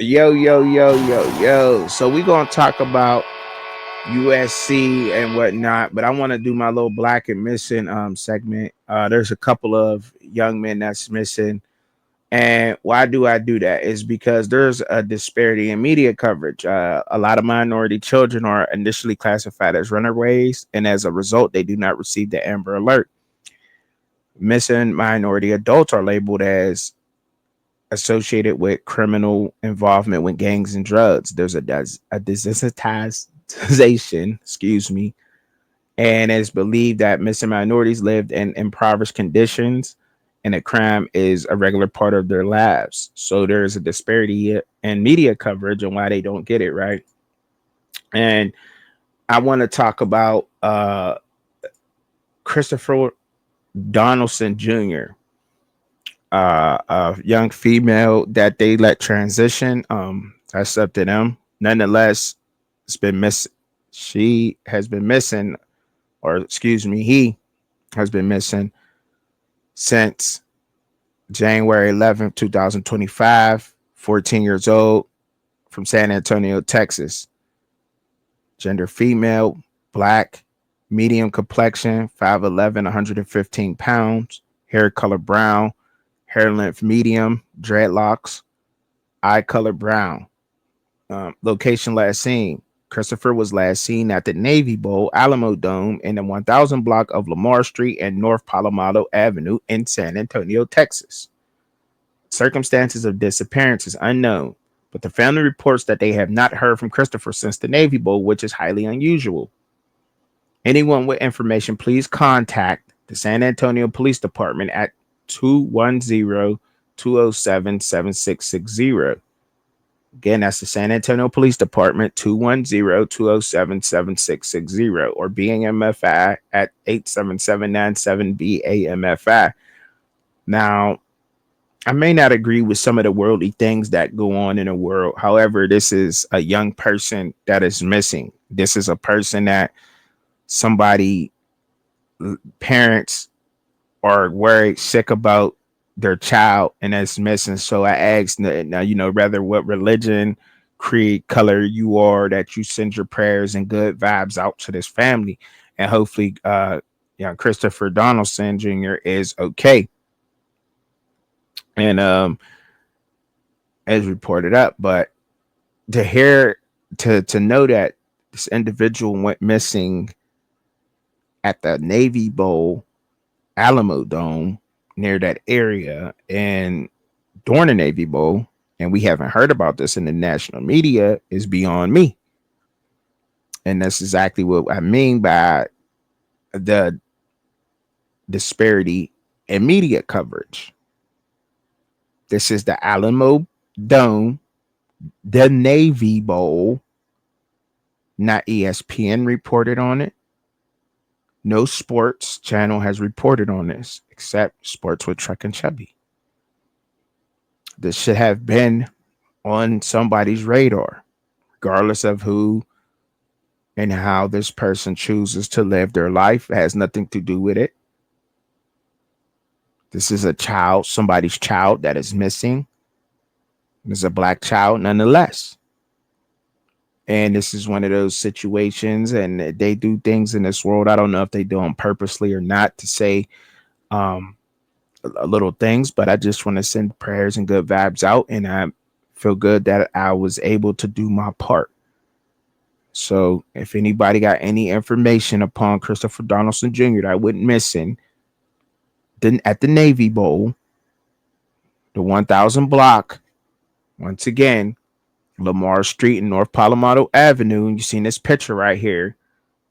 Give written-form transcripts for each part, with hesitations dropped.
Yo, yo, yo, yo, yo. So we're gonna talk about USC and whatnot, but I want to do my little black and missing segment. There's a couple of young men that's missing. And why do I do that? Is because there's a disparity in media coverage. A lot of minority children are initially classified as runaways, and as a result, they do not receive the Amber Alert. Missing minority adults are labeled as associated with criminal involvement with gangs and drugs. There's a desensitization, excuse me, and it's believed that missing minorities lived in impoverished conditions and that crime is a regular part of their lives. So there's a disparity in media coverage and why they don't get it right. And I want to talk about Christopher Donaldson Jr., a young female that they let transition. That's up to them. Nonetheless, it's been miss. She has been missing, or excuse me, he has been missing since January 11th, 2025. 14 years old, from San Antonio, Texas. Gender female, black, medium complexion, 5'11", 115 pounds, hair color brown, hair length medium, dreadlocks, eye color brown. Location last seen. Christopher was last seen at the Navy Bowl Alamo Dome in the 1000 block of Lamar Street and North Palomado Avenue in San Antonio, Texas. Circumstances of disappearance is unknown, but the family reports that they have not heard from Christopher since the Navy Bowl, which is highly unusual. Anyone with information, please contact the San Antonio Police Department at 210-207-7660. Again, that's the San Antonio Police Department, 210-207-7660, or BAMFI at 87797-BAMFI. Now, I may not agree with some of the worldly things that go on in the world. However, this is a young person that is missing. This is a person that somebody, parents are worried, sick about their child, and that's missing. So I asked, now, rather what religion, creed, color you are, that you send your prayers and good vibes out to this family. And hopefully, Christopher Donaldson Jr. is okay. And as reported up, but to hear, to know that this individual went missing at the Navy Bowl Alamo Dome near that area and during the Navy Bowl, and we haven't heard about this in the national media, is beyond me. And that's exactly what I mean by the disparity in media coverage. This is the Alamo Dome, the Navy Bowl, not ESPN reported on it. No sports channel has reported on this except Sports with Truck and Chubby. This should have been on somebody's radar, regardless of who and how this person chooses to live their life. It has nothing to do with it. This is a child, somebody's child that is missing. It's a black child nonetheless. And this is one of those situations, and they do things in this world. I don't know if they do them purposely or not to say little things, but I just want to send prayers and good vibes out. And I feel good that I was able to do my part. So if anybody got any information upon Christopher Donaldson Jr. that went missing, then at the Navy Bowl, the 1000 block, once again, Lamar Street and North Palomado Avenue, and you seen this picture right here,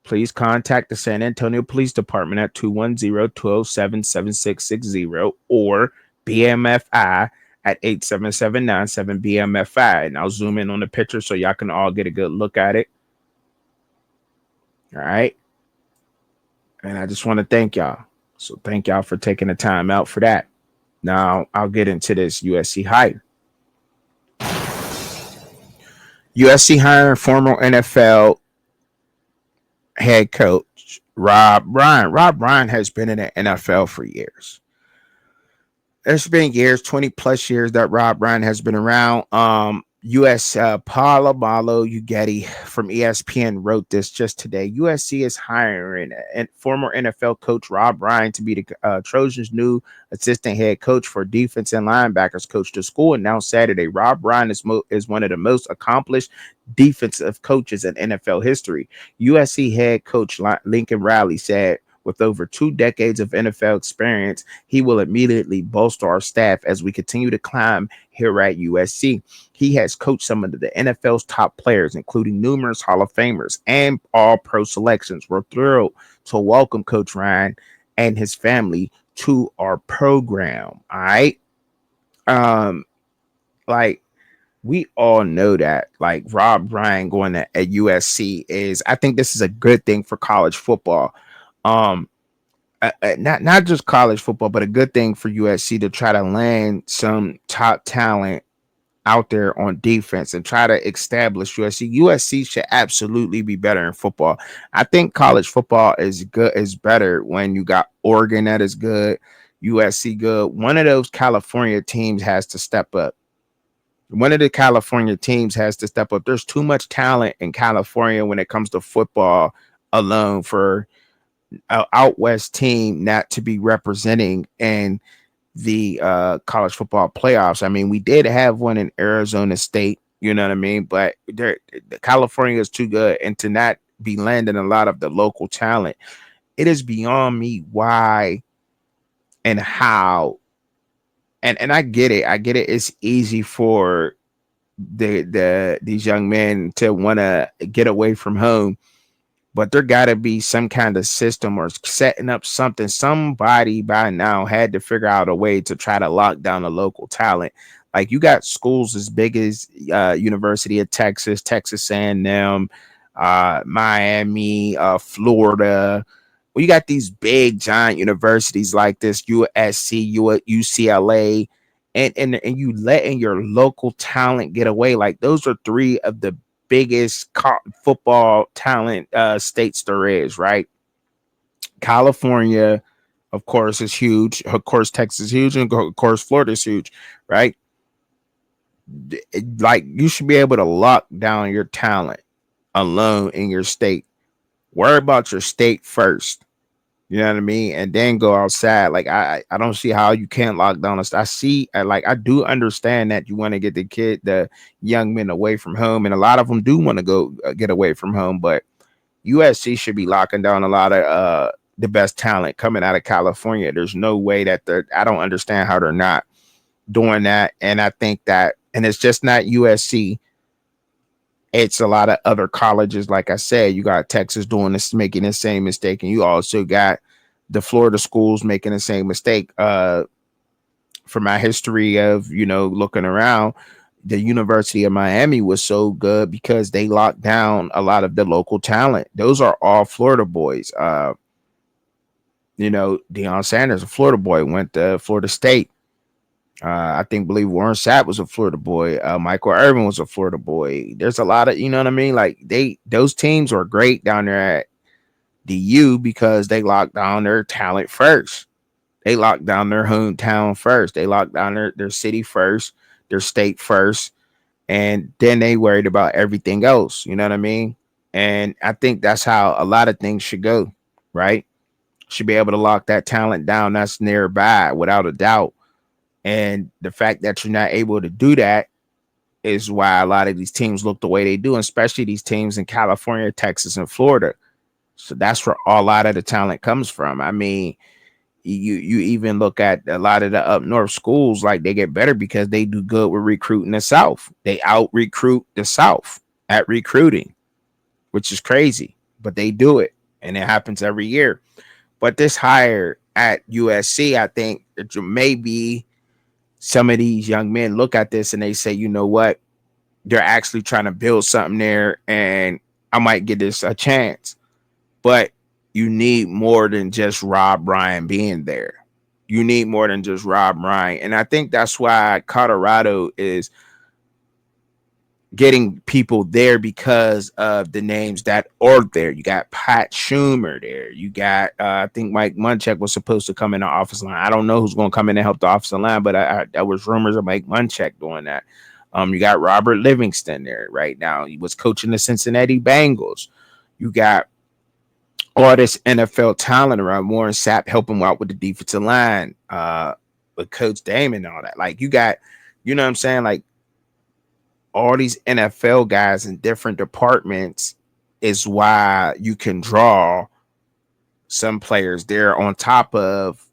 please contact the San Antonio Police Department at 210-207-7660 or BMFI at 87797-BMFI. And I'll zoom in on the picture so y'all can all get a good look at it. All right. And I just want to thank y'all. So thank y'all for taking the time out for that. Now I'll get into this USC hire. USC hiring former NFL head coach Rob Ryan. Rob Ryan has been in the NFL for years. It's been years, 20 plus years that Rob Ryan has been around. US Paolo Malo Ughetti from ESPN wrote this just today. USC is hiring and former NFL coach Rob Ryan to be the Trojans' new assistant head coach for defense and linebackers coach. The school announced Saturday Rob Ryan is one of the most accomplished defensive coaches in NFL history. USC head coach Lincoln Riley said, with over 2 decades of NFL experience, he will immediately bolster our staff as we continue to climb here at USC. He has coached some of the NFL's top players, including numerous Hall of Famers and all pro selections. We're thrilled to welcome Coach Ryan and his family to our program. All right. Um, like we all know that like Rob Ryan going at USC is, I think this is a good thing for college football. Um, not just college football, but a good thing for USC to try to land some top talent out there on defense and try to establish USC. USC should absolutely be better in football. I think college football is better when you got Oregon that is good, USC good. One of those California teams has to step up. One of the California teams has to step up. There's too much talent in California when it comes to football alone for an out west team not to be representing and the college football playoffs. I mean, we did have one in Arizona State, you know what I mean? But California is too good, and to not be landing a lot of the local talent, it is beyond me why and how. And I get it. I get it. It's easy for these young men to want to get away from home, but there got to be some kind of system or setting up something. Somebody by now had to figure out a way to try to lock down the local talent. Like you got schools as big as University of Texas, Texas A&M, Miami, Florida. Well, you got these big giant universities like this, USC, UCLA, and you letting your local talent get away. Like those are three of the biggest football talent states there is, right? California, of course, is huge. Of course, Texas is huge, and of course, Florida is huge, right? Like you should be able to lock down your talent alone in your state. Worry about your state first. You know what I mean? And then go outside. Like I don't see how you can't lock down. I see, like I do understand that you want to get the young men away from home, and a lot of them do want to go get away from home. But USC should be locking down a lot of the best talent coming out of California. There's no way that I don't understand how they're not doing that. And I think that, and it's just not USC. It's a lot of other colleges. Like I said, you got Texas doing this, making the same mistake, and you also got the Florida schools making the same mistake. For my history of looking around, the University of Miami was so good because they locked down a lot of the local talent. Those are all Florida boys. Deion Sanders, a Florida boy, went to Florida State. Believe Warren Sapp was a Florida boy. Michael Irvin was a Florida boy. There's a lot of, you know what I mean? Like those teams are great down there at the U because they locked down their talent first. They locked down their hometown first. They locked down their city first, their state first, and then they worried about everything else. You know what I mean? And I think that's how a lot of things should go, right? Should be able to lock that talent down that's nearby without a doubt. And the fact that you're not able to do that is why a lot of these teams look the way they do, especially these teams in California, Texas, and Florida. So that's where a lot of the talent comes from. I mean, you even look at a lot of the up north schools, like they get better because they do good with recruiting the South. They out recruit the South at recruiting, which is crazy, but they do it, and it happens every year. But this hire at USC, I think it may be some of these young men look at this and they say, you know what, they're actually trying to build something there, and I might get this a chance. But you need more than just Rob Ryan being there. You need more than just Rob Ryan. And I think that's why Colorado is getting people there because of the names that are there. You got Pat Schumer there. You got, I think Mike Munchak was supposed to come in the office line. I don't know who's going to come in and help the office line, but there was rumors of Mike Munchak doing that. You got Robert Livingston there right now. He was coaching the Cincinnati Bengals. You got all this NFL talent around. Warren Sapp helping him out with the defensive line, with Coach Damon and all that. Like you got, you know what I'm saying? Like all these NFL guys in different departments is why you can draw some players there on top of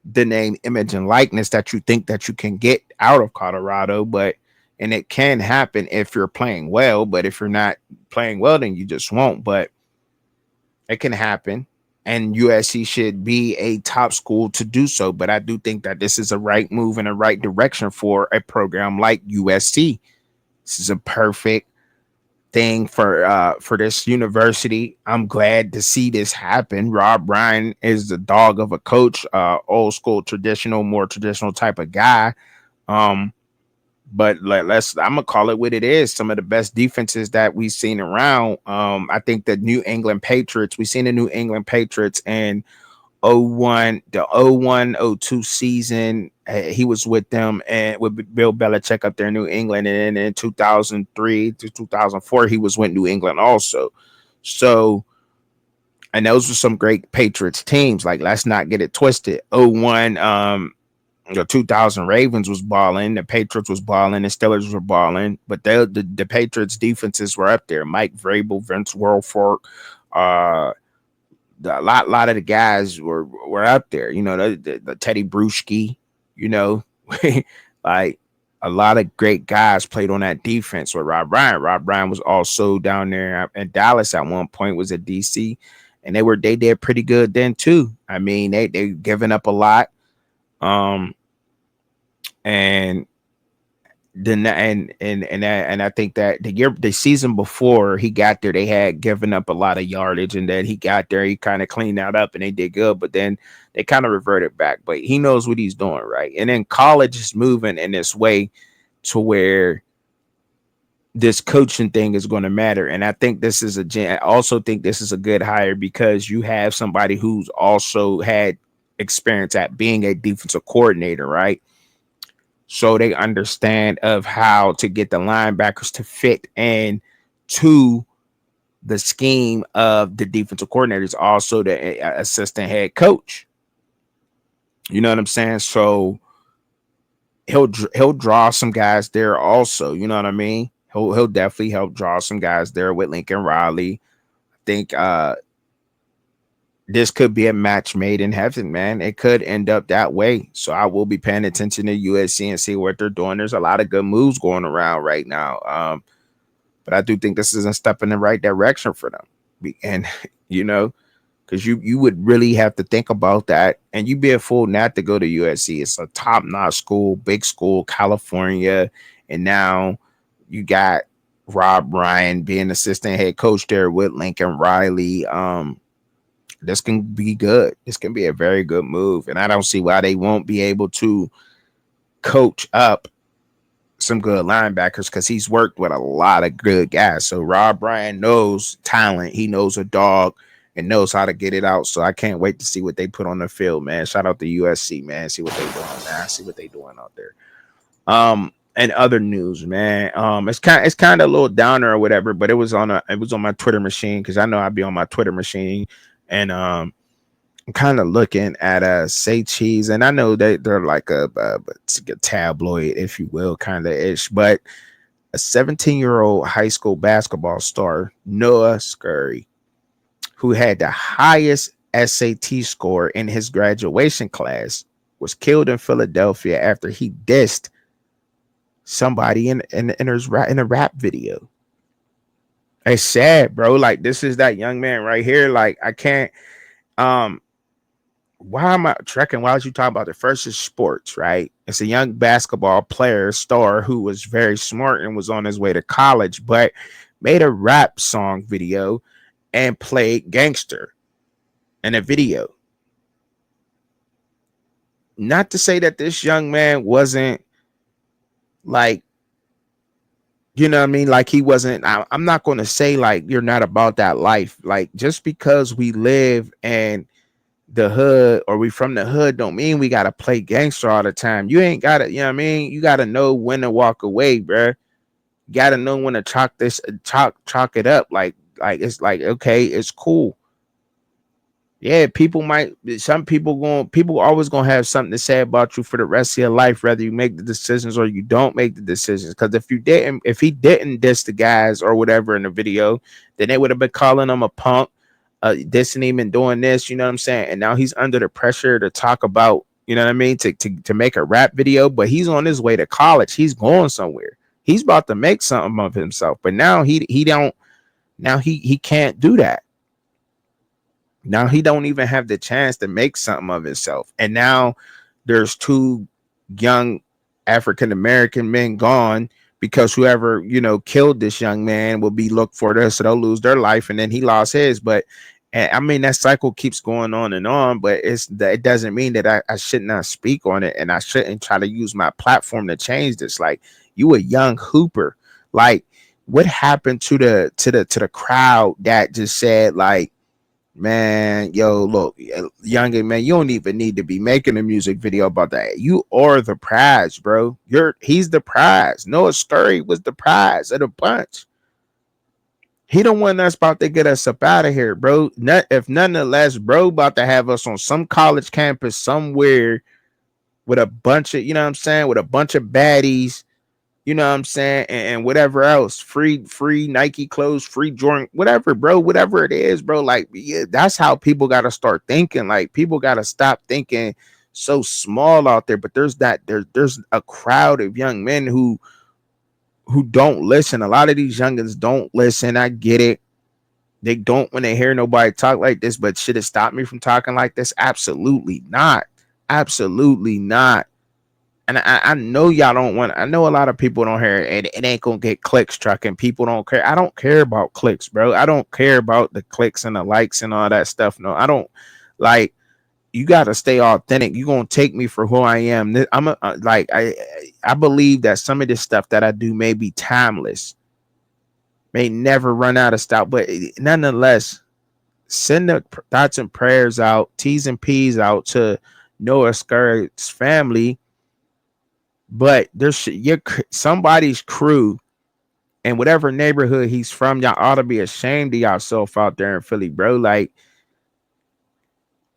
the name, image, and likeness that you think that you can get out of Colorado. But and it can happen if you're playing well, but if you're not playing well, then you just won't. But it can happen. And USC should be a top school to do so. But I do think that this is a right move in the right direction for a program like USC. This is a perfect thing for this university. I'm glad to see this happen. Rob Ryan is the dog of a coach, old school, traditional, more traditional type of guy. But let's I'm gonna call it what it is. Some of the best defenses that we've seen around. I think the New England Patriots, we've seen the New England Patriots and the 01-02 season. He was with them and with Bill Belichick up there in New England. And then in 2003 to 2004, he was with New England also. So, and those were some great Patriots teams. Like, let's not get it twisted. 01, the 2000 Ravens was balling, the Patriots was balling, the Steelers were balling, but the Patriots defenses were up there. Mike Vrabel, Vince Wilfork, a lot of the guys were up there. You know, the Teddy Bruschi, you know, like a lot of great guys played on that defense with Rob Ryan. Rob Ryan was also down there in Dallas at one point, was at DC, and they did pretty good then too. I mean, they given up a lot. And then and I think that the season before he got there, they had given up a lot of yardage, and then he got there, he kind of cleaned that up and they did good, but then they kind of reverted back. But he knows what he's doing, right? And then college is moving in this way to where this coaching thing is going to matter. And I think I also think this is a good hire because you have somebody who's also had experience at being a defensive coordinator, right? So they understand of how to get the linebackers to fit in to the scheme of the defensive coordinators, also the assistant head coach. You know what I'm saying? So he'll draw some guys there also. You know what I mean? He'll definitely help draw some guys there with Lincoln Riley. I think this could be a match made in heaven, man. It could end up that way. So I will be paying attention to USC and see what they're doing. There's a lot of good moves going around right now. But I do think this is a step in the right direction for them. And, you know, because you would really have to think about that. And you'd be a fool not to go to USC. It's a top-notch school, big school, California. And now you got Rob Ryan being assistant head coach there with Lincoln Riley. This can be good. This can be a very good move. And I don't see why they won't be able to coach up some good linebackers because he's worked with a lot of good guys. So Rob Ryan knows talent. He knows a dog and knows how to get it out. So I can't wait to see what they put on the field, man. Shout out to USC, man. See what they doing, man. See what they doing out there. And other news, man. It's kind of a little downer or whatever, but it was on my Twitter machine because I know I'd be on my Twitter machine. And I'm kind of looking at Say Cheese, and I know they're like a tabloid, if you will, kind of ish. But a 17-year-old high school basketball star, Noah Scurry, who had the highest SAT score in his graduation class, was killed in Philadelphia after he dissed somebody in a rap video. It's sad, bro. Like, this is that young man right here. Like, I can't. Why am I trekking? Why was you talking about it? First is sports, right? It's a young basketball player, star, who was very smart and was on his way to college, but made a rap song video and played gangster in a video. Not to say that this young man wasn't like, you know what I mean? Like, he wasn't, I'm not going to say like you're not about that life. Like, just because we live and the hood or we from the hood don't mean we gotta play gangster all the time. You ain't gotta, you know what I mean? You gotta know when to walk away, bruh. You gotta know when to chalk it up. Like it's like, okay, it's cool. Yeah, people always gonna have something to say about you for the rest of your life, whether you make the decisions or you don't make the decisions. Because if he didn't diss the guys or whatever in the video, then they would have been calling him a punk, dissing him and doing this, you know what I'm saying? And now he's under the pressure to talk about, you know what I mean, to make a rap video, but he's on his way to college. He's going somewhere. He's about to make something of himself. But now he don't now he can't do that. Now he don't even have the chance to make something of himself. And now there's two young African American men gone because whoever, killed this young man will be looked for this, so they'll lose their life, and then he lost his. But I mean, that cycle keeps going on, but it doesn't mean that I should not speak on it, and I shouldn't try to use my platform to change this. Like, you a young hooper. Like, what happened to the crowd that just said, like, man, yo, look, youngin, man, you don't even need to be making a music video about that. You are the prize, bro. He's the prize. Noah Scurry was the prize of the bunch. He the one that's about to get us up out of here, bro. If nonetheless, bro, about to have us on some college campus somewhere with a bunch of, you know what I'm saying, with a bunch of baddies, you know what I'm saying, and whatever else, free Nike clothes, free Jordan, whatever, bro, whatever it is, bro. Like, yeah, that's how people got to start thinking. Like, people got to stop thinking so small out there. But there's a crowd of young men who don't listen. A lot of these youngins don't listen. I get it. They don't when they hear nobody talk like this. But should it stop me from talking like this? Absolutely not. Absolutely not. And I know y'all don't want. I know a lot of people don't hear it. It ain't gonna get clicks, trucking. People don't care. I don't care about clicks, bro. I don't care about the clicks and the likes and all that stuff. No, I don't. Like, you gotta stay authentic. You gonna take me for who I am. I believe that some of this stuff that I do may be timeless, may never run out of style. But nonetheless, send the thoughts and prayers out, T's and P's out to Noah Scurry's family. But there's somebody's crew in whatever neighborhood he's from. Y'all ought to be ashamed of yourself out there in Philly, bro. Like,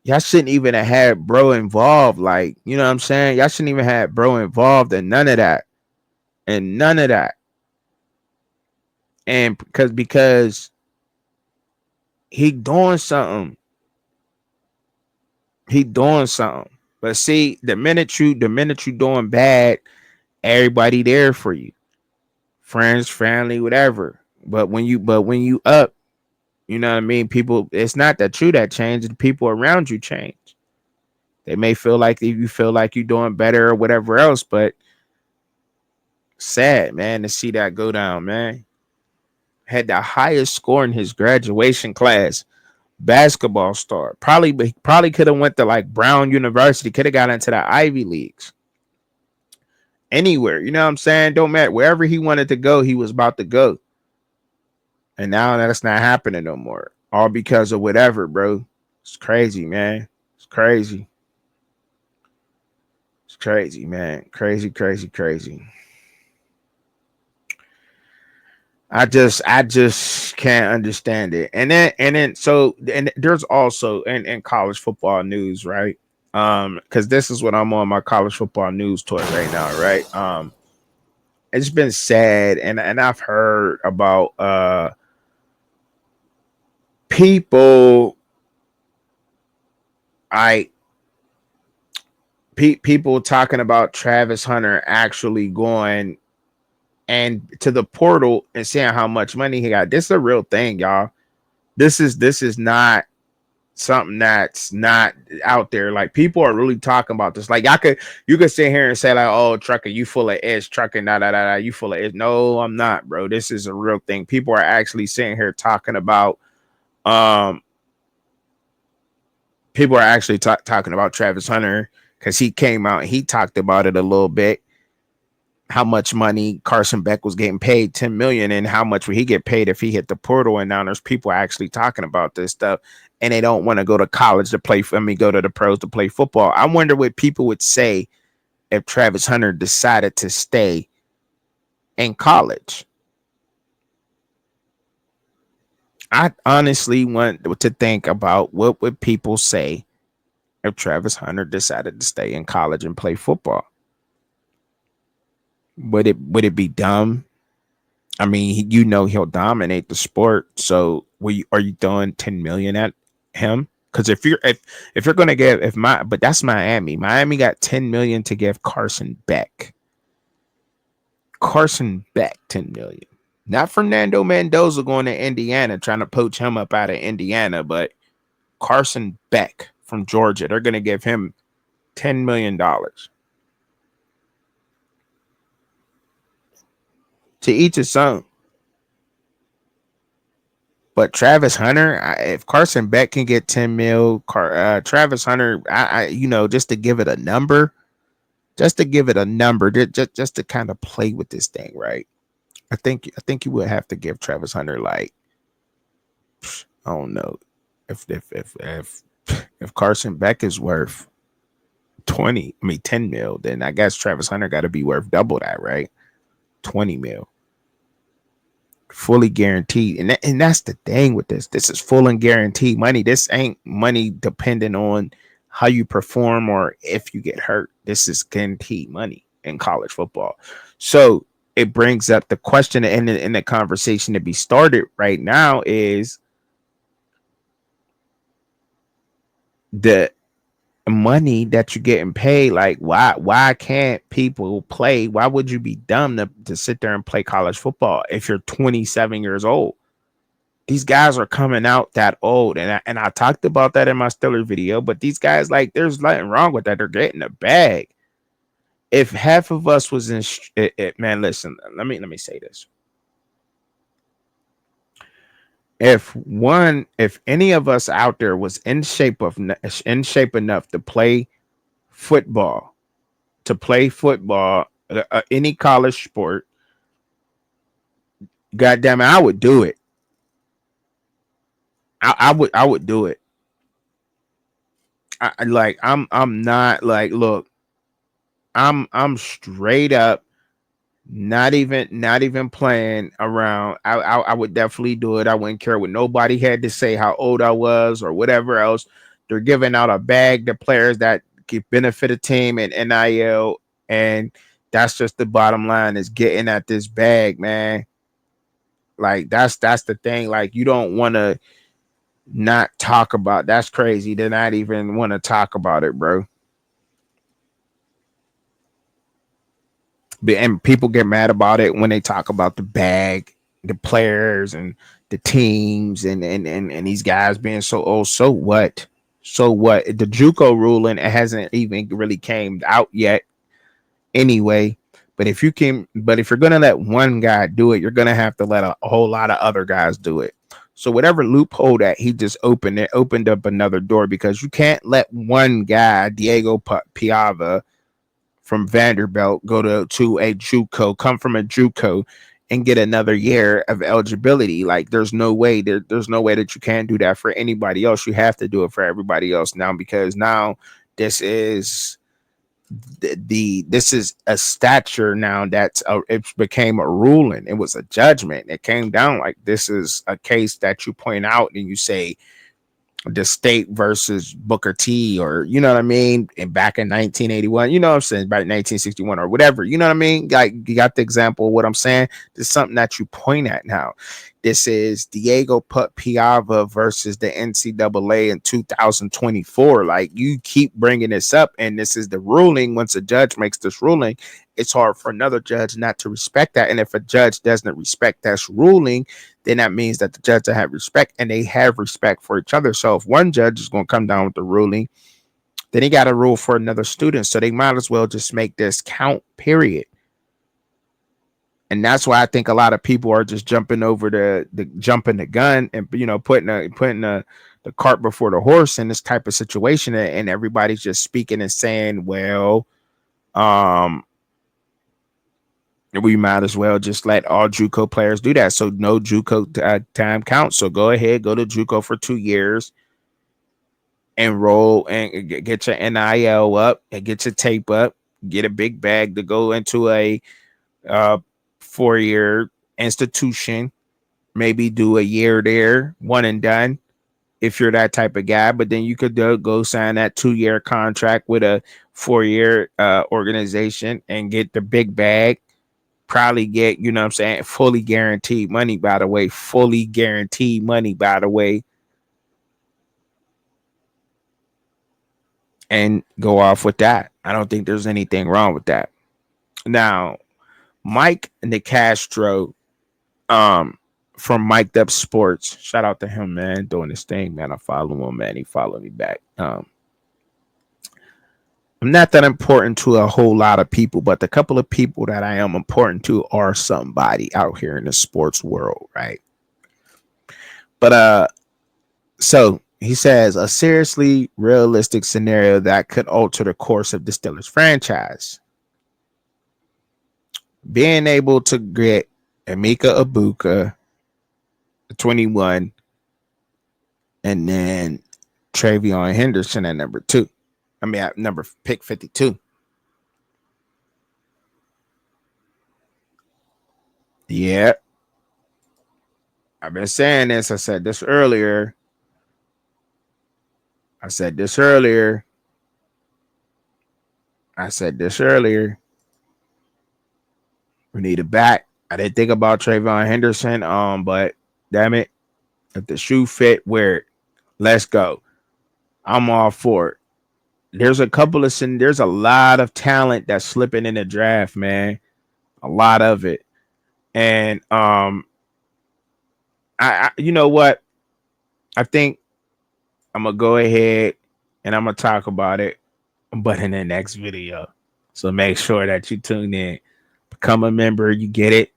y'all shouldn't even have had bro involved. Like, you know what I'm saying? Y'all shouldn't even have bro involved in none of that. And none of that. And because he doing something. He doing something. But see, the minute you doing bad, everybody there for you. Friends, family, whatever. But when you up, you know what I mean? People, it's not that you that change, the people around you change. They may feel like you feel like you're doing better or whatever else, but sad, man, to see that go down, man. Had the highest score in his graduation class, basketball star. Probably could have went to like Brown University, could have got into the Ivy Leagues. Anywhere, you know what I'm saying? Don't matter. Wherever he wanted to go, he was about to go. And now that's not happening no more. All because of whatever, bro. It's crazy, man. It's crazy. It's crazy, man. Crazy, crazy, crazy. I just can't understand it. And there's also in college football news, right? Because this is what I'm on my college football news tour right now, right? It's been sad, and I've heard about people people talking about Travis Hunter actually going and to the portal and seeing how much money he got. This is a real thing, y'all. This is not something that's not out there. Like, people are really talking about this. Like, you could sit here and say like, oh, trucker, you full of ish, trucker, you full of ish. No, I'm not, bro. This is a real thing. People are actually sitting here talking about people are actually talking about Travis Hunter, because he came out and he talked about it a little bit. How much money Carson Beck was getting paid, 10 million, and how much would he get paid if he hit the portal. And now there's people actually talking about this stuff. and they don't want to go to college to play. Go to the pros to play football. I wonder what people would say if Travis Hunter decided to stay in college. I honestly want to think about what would people say if Travis Hunter decided to stay in college and play football. Would it be dumb? I mean, he'll dominate the sport. So, are you throwing 10 million at him? Because if you're gonna give but that's Miami. Miami got 10 million to give Carson Beck. Carson Beck 10 million. Not Fernando Mendoza going to Indiana trying to poach him up out of Indiana, but Carson Beck from Georgia. They're gonna give him $10 million. To each his own. But Travis Hunter, if Carson Beck can get 10 mil, Travis Hunter, just to give it a number, just to kind of play with this thing, right? I think you would have to give Travis Hunter like, I don't know, if Carson Beck is worth 10 mil, then I guess Travis Hunter got to be worth double that, right? 20 mil. Fully guaranteed. And that's the thing with this. This is full and guaranteed money. This ain't money dependent on how you perform or if you get hurt. This is guaranteed money in college football. So it brings up the question in the conversation to be started right now is the money that you're getting paid. Like, why can't people play? Why would you be dumb to sit there and play college football if you're 27 years old? These guys are coming out that old, and I talked about that in my Steelers video. But these guys, like, there's nothing wrong with that. They're getting a bag. If half of us was in man, listen, let me say this. If any of us out there was in shape enough to play football, any college sport, goddamn it, I would do it. I would do it. I'm not like, look, I'm straight up not even playing around. I would definitely do it. I wouldn't care what nobody had to say, how old I was or whatever else. They're giving out a bag to players that could benefit a team and NIL, and that's just the bottom line, is getting at this bag, man. Like, that's the thing. Like, you don't want to not talk about. That's crazy to not even want to talk about it, bro. And people get mad about it when they talk about the bag, the players, and the teams, and these guys being so old. So what? The JUCO ruling, it hasn't even really came out yet, anyway. But if you're gonna let one guy do it, you're gonna have to let a whole lot of other guys do it. So whatever loophole that he just opened up another door, because you can't let one guy, Diego Piava from Vanderbilt, go to a JUCO, come from a JUCO and get another year of eligibility. Like, there's no way there's no way that you can do that for anybody else. You have to do it for everybody else now, because now this is this is a stature now it became a ruling. It was a judgment. It came down like, this is a case that you point out and you say, the state versus Booker T, or you know what I mean, and back in 1981, you know what I'm saying, back in 1961 or whatever, you know what I mean, like, you got the example of what I'm saying. This is something that you point at now. This is Diego Piava versus the NCAA in 2024. Like, you keep bringing this up, and this is the ruling. Once a judge makes this ruling, it's hard for another judge not to respect that. And if a judge doesn't respect that ruling, then that means that the judges have respect, and they have respect for each other. So if one judge is going to come down with the ruling, then he got to rule for another student. So they might as well just make this count, period. And that's why I think a lot of people are just jumping over jumping the gun, and putting the cart before the horse in this type of situation. And everybody's just speaking and saying, well, we might as well just let all JUCO players do that. So no JUCO time counts. So go ahead, go to JUCO for 2 years, enroll and get your NIL up and get your tape up, get a big bag to go into a 4-year institution, maybe do a year there, one and done if you're that type of guy. But then you could go sign that 2-year contract with a 4-year organization and get the big bag. Probably get, you know what I'm saying, fully guaranteed money, by the way, and go off with that. I don't think there's anything wrong with that. Now, Mike Nicastro, from Mic'd Up Sports, shout out to him, man, doing his thing, man. I follow him, man. He followed me back. I'm not that important to a whole lot of people, but the couple of people that I am important to are somebody out here in the sports world, right? But so he says a seriously realistic scenario that could alter the course of the Steelers franchise. Being able to get Emeka Egbuka, 21, and then Travion Henderson at number 2. I mean, at pick 52. Yeah. I've been saying this. I said this earlier. We need a back. I didn't think about Travion Henderson, but damn it, if the shoe fit, wear it. Let's go. I'm all for it. There's a lot of talent that's slipping in the draft, man. A lot of it. And I you know what? I think I'm gonna go ahead and I'm gonna talk about it, but in the next video. So make sure that you tune in. Become a member, you get it,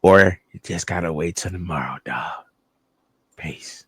or you just gotta wait till tomorrow, dog. Peace.